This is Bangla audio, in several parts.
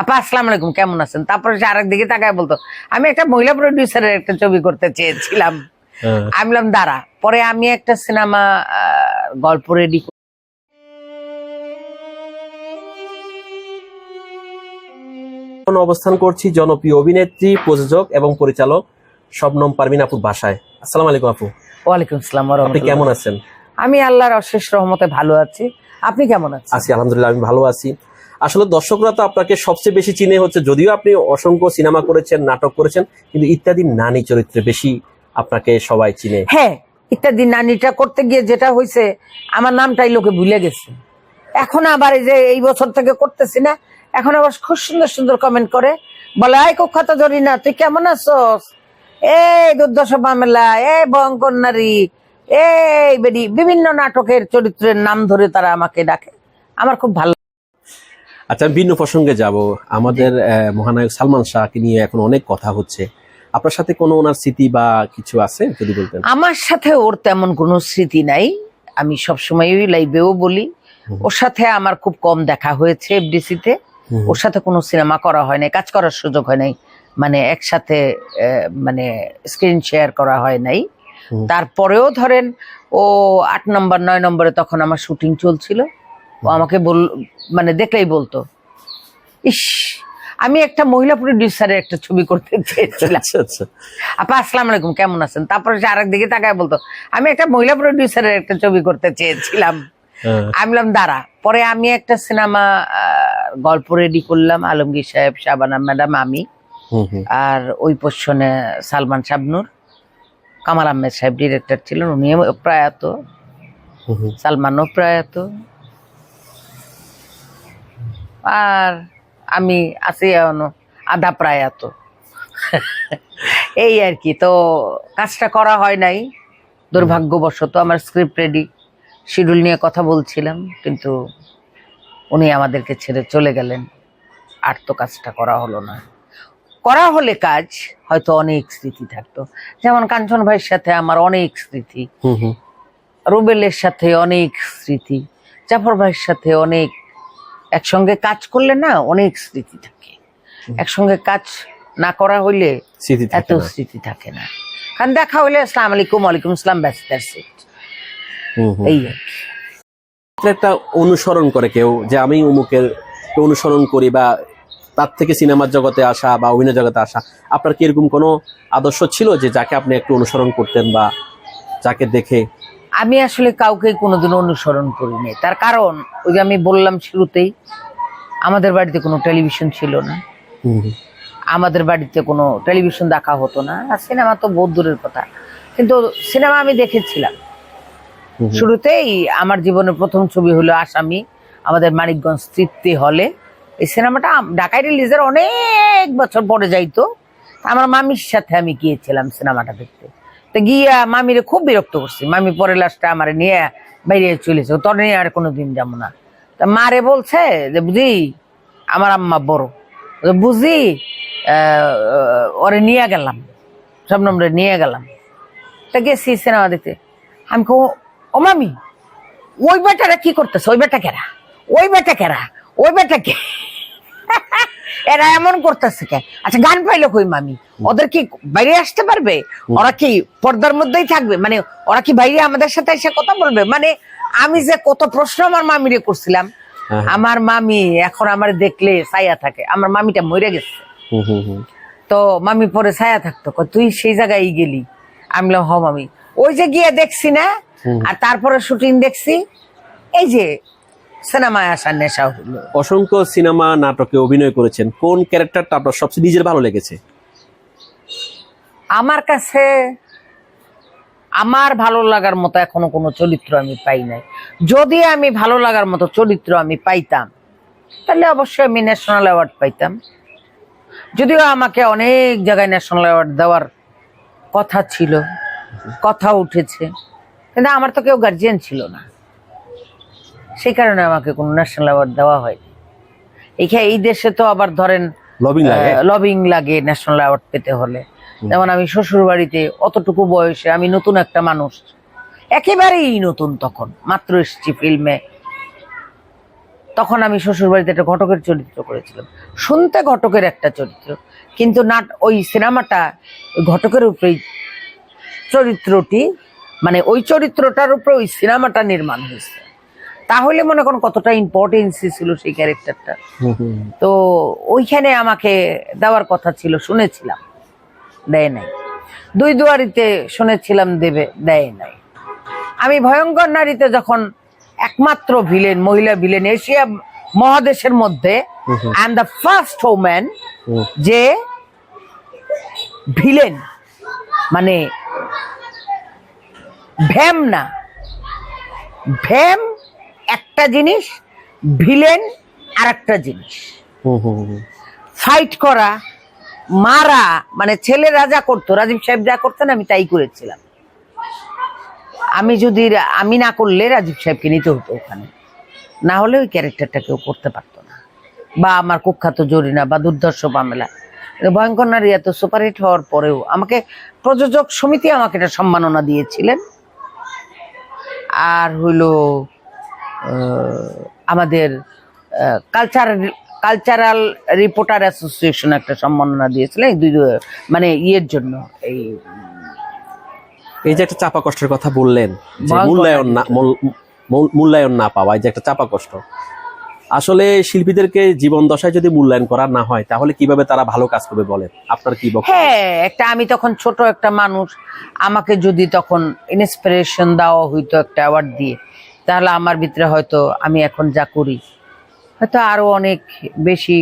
আপা আসসালামু আলাইকুম, কেমন আছেন? তারপরে সে আরেক দিকে তাকায় বলতো, আমি একটা মহিলা প্রডিউসারের একটা ছবি করতে চেয়েছিলাম। আমি বললাম দাঁড়া, পরে আমি একটা সিনেমা গল্প রেডি। অবস্থান করছি জনপ্রিয় অভিনেত্রী, প্রযোজক এবং পরিচালক শবনম পারভিন আপুর বাসায়। আসসালামু আলাইকুম আপু। ওয়ালাইকুম আসসালাম। আপনি কেমন আছেন? আমি আল্লাহর অশেষ রহমতে ভালো আছি। আপনি কেমন আছেন? আছি আলহামদুলিল্লাহ, আমি ভালো আছি। আসলে দর্শকরা তো আপনাকে সবচেয়ে বেশি চিনে হচ্ছে, যদিও আপনি অসংখ্য সিনেমা করেছেন, নাটক করেছেন, কিন্তু ইত্যাদি নানী চরিত্রে বেশি আপনাকে সবাই চিনে। হ্যাঁ, ইত্যাদি নানীটা করতে গিয়ে যেটা হয়েছে, আমার নামটাই লোকে ভুলে গেছে। এখন আবার এই যে এই বছর থেকে করতেছি না, এখন আবার খুব সুন্দর সুন্দর কমেন্ট করে, বলে আই কুখ্যাত জরিনা তুই কেমন আছোস, এই দুর্দশা মামলা, এই ভয়ঙ্কর নারী, এই বেডি, বিভিন্ন নাটকের চরিত্রের নাম ধরে তারা আমাকে ডাকে। আমার খুব ভালো। আচ্ছা, আমি ভিন্ন প্রসঙ্গে যাব। আমাদের মহানায়ক সালমান শাহকে নিয়ে এখন অনেক কথা হচ্ছে। আপনার সাথে কোনো ওনার স্মৃতি বা কিছু আছে যদি বলতেন? আমার সাথে ওর তেমন কোনো স্মৃতি নাই। আমি সবসময় লাইভেও বলি, ওর সাথে আমার খুব কম দেখা হয়েছে এফডিসিতে। ওর সাথে কোনো সিনেমা করা হয় নাই, কাজ করার সুযোগ হয় নাই, মানে একসাথে মানে স্ক্রিন শেয়ার করা হয় নাই। তারপরেও ধরেন ও 8 নম্বর 9 নম্বরে তখন আমার শুটিং চলছিল, ও আমাকে মানে দেখলেই বলতো, ইস আমি একটা মহিলা প্রডিউসারের একটা ছবি করতে চেয়েছিলাম। আপা আসসালামু আলাইকুম, কেমন আছেন? তারপরে সে আরেক দিকে তাকায় বলতো, আমি একটা মহিলা প্রডিউসারের একটা ছবি করতে চেয়েছিলাম। আমি বললাম দাঁড়া, পরে আমি একটা সিনেমা গল্প রেডি করলাম, আলমগীর সাহেব, শাবানা ম্যাডাম, আমি, আর ওই পোর্শনে সালমান শাবনুর, কামাল আহমেদ সাহেব ডিরেক্টর ছিলেন, উনি প্রয়াত, সালমানও প্রয়াত, আর আমি আছি আধা প্রয়াত। এই আর কি। তো কাজটা করা হয় নাই দুর্ভাগ্যবশত। আমার স্ক্রিপ্ট রেডি, শিডিউল নিয়ে কথা বলছিলাম, কিন্তু উনি আমাদেরকে ছেড়ে চলে গেলেন, আর তো কাজটা করা হলো না। করা হলে কাজ হয়তো অনেক স্মৃতি থাকতো, যেমন কাঞ্চন ভাইয়ের সাথে আমার অনেক স্মৃতি, রুবেলের সাথে অনেক স্মৃতি, জাফর ভাইয়ের সাথে অনেক। একসঙ্গে কাজ করলে না অনেক স্মৃতি থাকে, একসঙ্গে কাজ না করা হইলে এত স্মৃতি থাকে না। কারণ দেখা হইলে আসসালামু আলাইকুম, ওয়ালাইকুম আসসালাম, ব্যস্ত। এই একটা অনুসরণ করে কেউ, যে আমি অমুকের অনুসরণ করি, বা তার থেকে সিনেমার জগতে আসা বা অভিনয় জগতে আসা, আপনার কি এরকম কোনো আদর্শ ছিল যে যাকে আপনি একটু অনুসরণ করতেন বা যাকে দেখে? আমি আসলে কাউকে কোনোদিন অনুসরণ করিনি। তার কারণ ওই যে আমি বললাম শুরুতেই, আমাদের বাড়িতে কোনো টেলিভিশন ছিল না, আমাদের বাড়িতে কোনো টেলিভিশন দেখা হতো না, আর সিনেমা তো বহুত দূরের কথা। কিন্তু সিনেমা আমি দেখেছিলাম। শুরুতেই আমার জীবনের প্রথম ছবি হলো আসামি, আমাদের মানিকগঞ্জ তৃপ্তি হলে। এই সিনেমাটা ঢাকায় রিলিজের অনেক বছর পরে যাইতো। আমার মামির সাথে আমি গিয়েছিলাম সিনেমাটা দেখতে। তো গিয়া মামিরে খুব বিরক্ত করছি। মামি পরে লাস্টে আমার নিয়ে বাইরে চলেছে, তোর নিয়ে আর কোনোদিন যাবো না। তা মারে বলছে যে বুঝি আমার আম্মা বড়, বুঝি ওরে নিয়ে গেলাম, শবনমরে নিয়ে গেলাম। তা গেছি সিনেমা দেখতে। আমি ও মামি, ওই বেটারা কি করতেছে? ওই বেটা কেরা, ওই বেটা কেরা, ওই বেটা কে? এরা এমন করতেছে কে? আচ্ছা গান পাইলো কই মামি? ওদের কি বাইরে আসতে পারবে? ওরা কি পর্দার মধ্যেই থাকবে? মানে ওরা কি বাইরে আমাদের সাথে এসে কথা বলবে? মানে আমি যে কত প্রশ্ন আমার মামিরে করছিলাম। আমার মামি এখন আমার দেখলে ছায়া থাকে। আমার মামিটা মরে গেছে, তো মামি পরে ছায়া থাকতো, তুই সেই জায়গায় গেলি? আমি বললাম হ মামি, ওই যে গিয়ে দেখছি না, আর তারপরে শুটিং দেখছি, এই যে সিনেমায় আসার নেশা হলো। অসংখ্য সিনেমা নাটকে অভিনয় করেছেন, কোন ক্যারেক্টারটা আপনার সবচেয়ে নিজের ভালো লেগেছে? আমার কাছে আমার ভালো লাগার মতো এখনো কোনো চরিত্র আমি পাই নাই। যদি আমি ভালো লাগার মতো চরিত্র আমি পাইতাম, তাহলে অবশ্যই আমি ন্যাশনাল অ্যাওয়ার্ড পাইতাম। যদিও আমাকে অনেক জায়গায় ন্যাশনাল অ্যাওয়ার্ড দেওয়ার কথা ছিল, কথা উঠেছে, কিন্তু আমার তো কেউ গার্জিয়ান ছিল না, সেই কারণে আমাকে কোনো ন্যাশনাল অ্যাওয়ার্ড দেওয়া হয়নি। এই দেশে তো আবার ধরেন লবিং লাগে ন্যাশনাল অ্যাওয়ার্ড পেতে হলে। যেমন আমি শ্বশুর বাড়িতে অতটুকু বয়সে আমি নতুন একটা মানুষ, একেবারেই নতুন, তখন মাত্র এসেছি ফিল্মে, তখন আমি শ্বশুর বাড়িতে একটা ঘটকের চরিত্র করেছিলাম, শুনতে ঘটকের একটা চরিত্র, কিন্তু ওই সিনেমাটা ওই ঘটকের উপরেই চরিত্রটি, মানে ওই চরিত্রটার উপরে ওই সিনেমাটা নির্মাণ হয়েছে। তাহলে মনে করেন কতটা ইম্পর্টেন্সি ছিল সেই ক্যারেক্টারটা। তো ওইখানে আমাকে দেওয়ার কথা ছিল, শুনেছিলাম, দেয় নাই। দুই দুয়ারিতে শুনেছিলাম দেবে, দেয় নাই। আমি ভয়ঙ্কর নারীতে যখন একমাত্র ভিলেন, মহিলা ভিলেন এশিয়া মহাদেশের মধ্যে, I am the first woman যে ভিলেন, মানে ভ্যাম না, ভ্যাম একটা জিনিস, ভিলেন আর একটা জিনিস। ফাইট করা, মারা, মানে ছেলেরা যা করতো, রাজীব সাহেব যা করতেন আমি তাই করেছিলাম। আমি না করলে রাজীব সাহেবকে নিতে হতো ওখানে, না হলে ওই ক্যারেক্টারটা কেউ করতে পারতো না। বা আমার কুখ্যাত জরিনা বা দুর্ধর্ষ পামেলা, ভয়ঙ্কর নারী এত সুপারহিট হওয়ার পরেও আমাকে প্রযোজক সমিতি আমাকে এটা সম্মাননা দিয়েছিলেন। আর হইল আমাদের কালচারাল রিপোর্টার অ্যাসোসিয়েশন একটা সম্মাননা দিয়েছিলেন মানে ইয়ের জন্য। এই যে একটা চাপা কষ্টের কথা বললেন, যে মূল্যায়ন না পাওয়া, এই যে একটা চাপা কষ্ট, আসলে শিল্পীদেরকে জীবন দশায় যদি মূল্যায়ন করা না হয় তাহলে কিভাবে তারা ভালো কাজ করবে বলেন? আপনার কি বক্তব্য? হ্যাঁ, আমি তখন ছোট একটা মানুষ, আমাকে যদি তখন ইন্সপিরেশন দেওয়া হইতো একটা অ্যাওয়ার্ড দিয়ে, তাহলে আমার ভিতরে হয়তো আমি এখন যা করি হয়তো আরো অনেক বেশি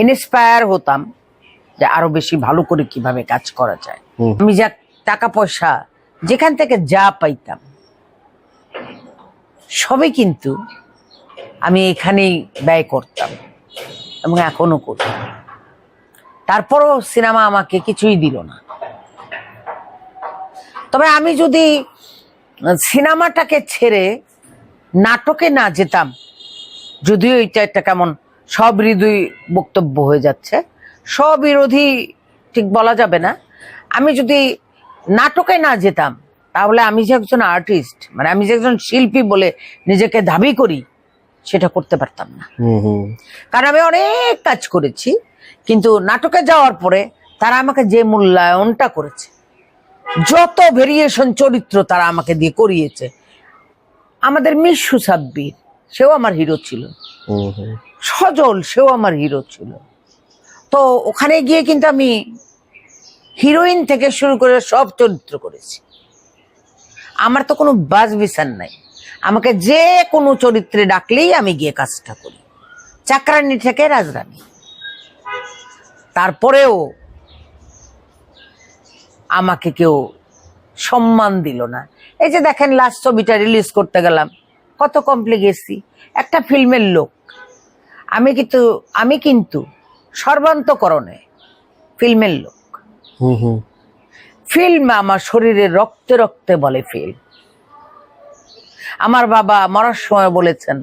ইন্সপায়ার হতাম, যে আরো বেশি ভালো করে কিভাবে কাজ করা যায়। আমি যা টাকা পয়সা যেখান থেকে যা পাইতাম সবই কিন্তু আমি এখানেই ব্যয় করতাম এবং এখনো করি। তারপরও সিনেমা আমাকে কিছুই দিল না। তবে আমি যদি সিনেমাটাকে ছেড়ে নাটকে না যেতাম, যদিও এটা একটা কেমন সবিরোধী বক্তব্য হয়ে যাচ্ছে, স্ববিরোধী ঠিক বলা যাবে না, আমি যদি নাটকে না যেতাম তাহলে আমি যে একজন আর্টিস্ট, মানে আমি যে একজন শিল্পী বলে নিজেকে দাবি করি, সেটা করতে পারতাম না। কারণ আমি অনেক কাজ করেছি, কিন্তু নাটকে যাওয়ার পরে তারা আমাকে যে মূল্যায়নটা করেছে, যত ভেরিয়েশন চরিত্র তারা আমাকে দিয়ে করিয়েছে। আমাদের মিশু সাব্বির, সেও আমার হিরো ছিল, সজল সেও আমার হিরো ছিল। তো ওখানে গিয়ে কিন্তু আমি হিরোইন থেকে শুরু করে সব চরিত্র করেছি। আমার তো কোনো বাজ বিচার নাই, আমাকে যে কোনো চরিত্রে ডাকলেই আমি গিয়ে কাজটা করি, চাকরানি থেকে রাজরানী। তারপরেও আমাকে কেউ সম্মান দিল না। এই যে দেখেন লাস্ট ছবিটা রিলিজ করতে গেলাম, কত কমপ্লে গেছি, একটা ফিল্মের লোক। আমি কিন্তু সর্বান্তকরণে ফিল্মের লোক। ফিল্ম আমার শরীরে রক্তে রক্তে বলে ফিল্ম। আমার বাবা মরার সময় বলেছেন,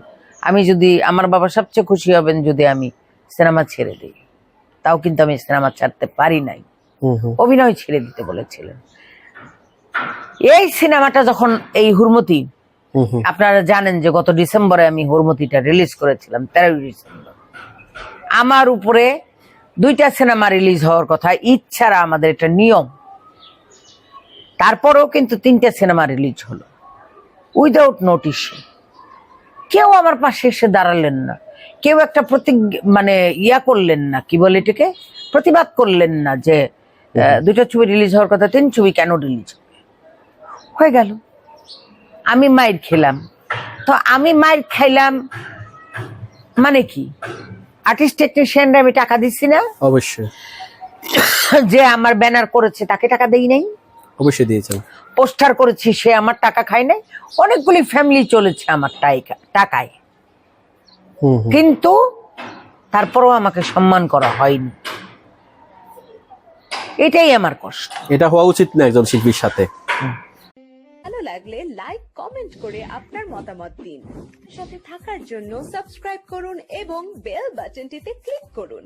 আমার বাবা সবচেয়ে খুশি হবেন যদি আমি সিনেমা ছেড়ে দিই। তাও কিন্তু আমি সিনেমা ছাড়তে পারি নাই, অভিনয় ছেড়ে দিতে বলেছিলেন। এই সিনেমাটা যখন এই হুরমতি, আপনারা জানেন যে গত ডিসেম্বরে আমি হুরমতিটা রিলিজ করেছিলাম, 13 ডিসেম্বর। আমার উপরে 2টা সিনেমা রিলিজ হওয়ার কথা, ইচ্ছারা আমাদের এটা নিয়ম। তারপরেও কিন্তু 3টে সিনেমা রিলিজ হলো উইদাউট নোটিশ। কেউ আমার পাশে এসে দাঁড়ালেন না, কেউ একটা করলেন না, কি বলে এটাকে, প্রতিবাদ করলেন না যে 2টা ছবি রিলিজ হওয়ার কথা, 3 ছবি কেন রিলিজ হয়ে গেল। আমি মাইর খেলাম। তো আমি মাইর খাইলাম মানে কি, আর্টিস্ট টেকনিশিয়ানরা আমি টাকা দিচ্ছি না? অবশ্যই। যে আমার ব্যানার করেছে তাকে টাকা দেই নাই? অবশ্যই দিয়েছেন। পোস্টার করেছি, সে আমার টাকা খায় নাই? অনেকগুলি ফ্যামিলি চলেছে আমার টাকায়, কিন্তু তারপরও আমাকে সম্মান করা হয়নি। এটাই আমার কষ্ট। এটা হওয়া উচিত না একজন শিল্পীর সাথে। ভালো লাগলে লাইক কমেন্ট করে আপনার মতামত দিন। সাথে থাকার জন্য সাবস্ক্রাইব করুন এবং বেল বাটনটিতে ক্লিক করুন।